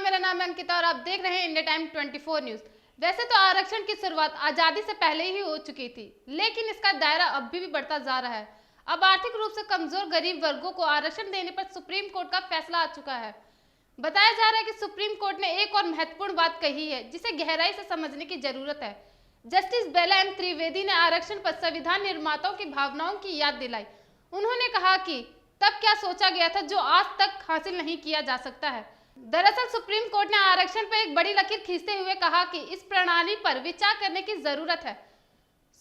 मेरा नाम है अंकिता और आप देख रहे हैं इंडिया टाइम 24 न्यूज। वैसे तो आरक्षण की शुरुआत आजादी से पहले ही हो चुकी थी, लेकिन इसका दायरा अब भी बढ़ता जा रहा है। अब आर्थिक रूप से कमजोर गरीब वर्गों को आरक्षण देने पर सुप्रीम कोर्ट का फैसला आ चुका है। बताया जा रहा है कि सुप्रीम कोर्ट ने एक और महत्वपूर्ण बात कही है जिसे गहराई से समझने की जरूरत है। जस्टिस बेला एम त्रिवेदी ने आरक्षण पर संविधान निर्माताओं की भावनाओं की याद दिलाई। उन्होंने कहा कि तब क्या सोचा गया था जो आज तक हासिल नहीं किया जा सकता है। दरअसल सुप्रीम कोर्ट ने आरक्षण पर एक बड़ी लकीर खींचते हुए कहा कि इस प्रणाली पर विचार करने की जरूरत है।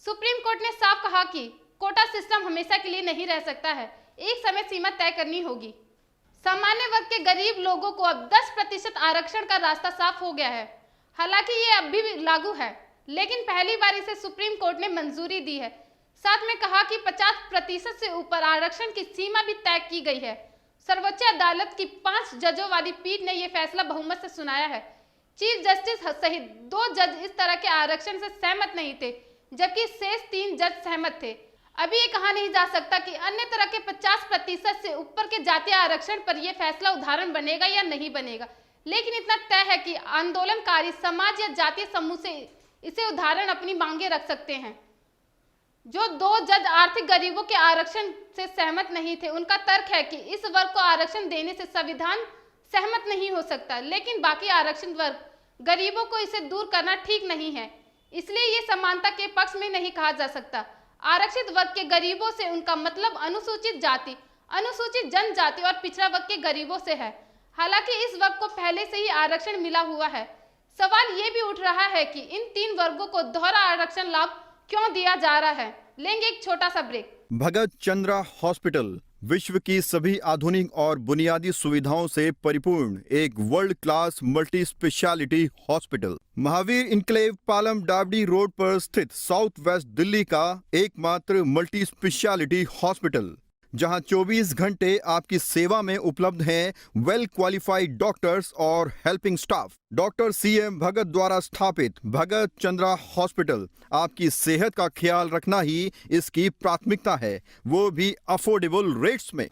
सुप्रीम कोर्ट ने साफ कहा कि कोटा सिस्टम हमेशा के लिए नहीं रह सकता है, एक समय सीमा तय करनी होगी। सामान्य वर्ग के गरीब लोगों को अब 10% आरक्षण का रास्ता साफ हो गया है। हालांकि ये अब भी लागू है, लेकिन पहली बार इसे सुप्रीम कोर्ट ने मंजूरी दी है। साथ में कहा कि 50% से ऊपर आरक्षण की सीमा भी तय की गई है। सर्वोच्च अदालत की 5 जजों वाली पीठ ने यह फैसला बहुमत से सुनाया है। चीफ जस्टिस सहित 2 जज इस तरह के आरक्षण से सहमत नहीं थे, जबकि शेष 3 जज सहमत थे। अभी ये कहा नहीं जा सकता कि अन्य तरह के 50% से ऊपर के जातीय आरक्षण पर यह फैसला उदाहरण बनेगा या नहीं बनेगा, लेकिन इतना तय है कि आंदोलनकारी समाज या जातीय समूह से इसे उदाहरण अपनी मांगे रख सकते हैं। जो 2 जज आर्थिक गरीबों के आरक्षण से सहमत नहीं थे, उनका तर्क है कि इस वर्ग को आरक्षण देने से संविधान सहमत नहीं हो सकता, लेकिन बाकी आरक्षण वर्ग गरीबों को इसे दूर करना ठीक नहीं है, इसलिए ये समानता के पक्ष में नहीं कहा जा सकता। आरक्षित वर्ग के गरीबों से उनका मतलब अनुसूचित जाति, अनुसूचित जनजाति और पिछड़ा वर्ग के गरीबों से है। हालांकि इस वर्ग को पहले से ही आरक्षण मिला हुआ है। सवाल ये भी उठ रहा है कि इन 3 वर्गों को दोहरा आरक्षण लाभ क्यों दिया जा रहा है। लेंगे एक छोटा सा ब्रेक। भगत चंद्रा हॉस्पिटल विश्व की सभी आधुनिक और बुनियादी सुविधाओं से परिपूर्ण एक world class multi speciality hospital Mahavir enclave Palam डावडी रोड पर स्थित साउथ वेस्ट दिल्ली का एकमात्र मल्टी स्पेशलिटी हॉस्पिटल, जहां 24 घंटे आपकी सेवा में उपलब्ध हैं वेल क्वालिफाइड डॉक्टर्स और हेल्पिंग स्टाफ। डॉक्टर CM भगत द्वारा स्थापित भगत चंद्रा हॉस्पिटल आपकी सेहत का ख्याल रखना ही इसकी प्राथमिकता है, वो भी अफोर्डेबल रेट्स में।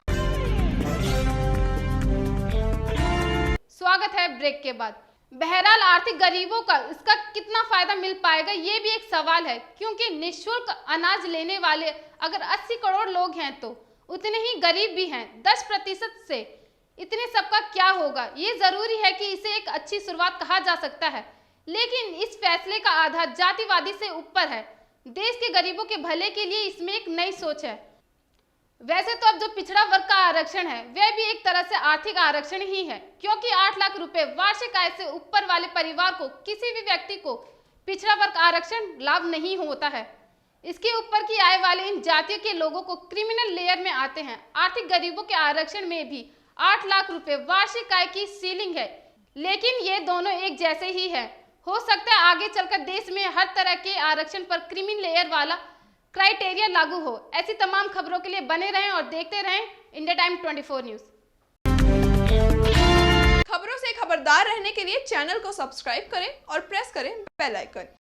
स्वागत है ब्रेक के बाद। बहरहाल आर्थिक गरीबों का इसका कितना फायदा मिल पाएगा, ये भी एक सवाल है, क्योंकि निःशुल्क अनाज लेने वाले अगर 80 करोड़ लोग हैं तो उतने ही गरीब भी हैं। 10% से इतने सबका क्या होगा? ये जरूरी है कि इसे एक अच्छी शुरुआत कहा जा सकता है, लेकिन इस फैसले का आधार जातिवादी से ऊपर है। देश के गरीबों के भले के लिए इसमें एक नई सोच है। वैसे तो अब जो पिछड़ा वर्ग का आरक्षण है वह भी एक तरह से आर्थिक आरक्षण ही है, क्योंकि 8 लाख रुपए वार्षिक आय से ऊपर वाले परिवार को किसी भी व्यक्ति को पिछड़ा वर्ग आरक्षण लाभ नहीं होता है। इसके ऊपर की आय वाले इन जातियों के लोगों को क्रिमिनल लेयर में आते हैं। आर्थिक गरीबों के आरक्षण में भी 8 लाख रुपए वार्षिक आय की सीलिंग है, लेकिन ये दोनों एक जैसे ही है। हो सकता है आगे चलकर देश में हर तरह के आरक्षण पर क्रिमिनल लेयर वाला क्राइटेरिया लागू हो। ऐसी तमाम खबरों के लिए बने रहें और देखते रहें इंडिया टाइम 24 न्यूज। खबरों से खबरदार रहने के लिए चैनल को सब्सक्राइब करें और प्रेस करें बेल आइकन।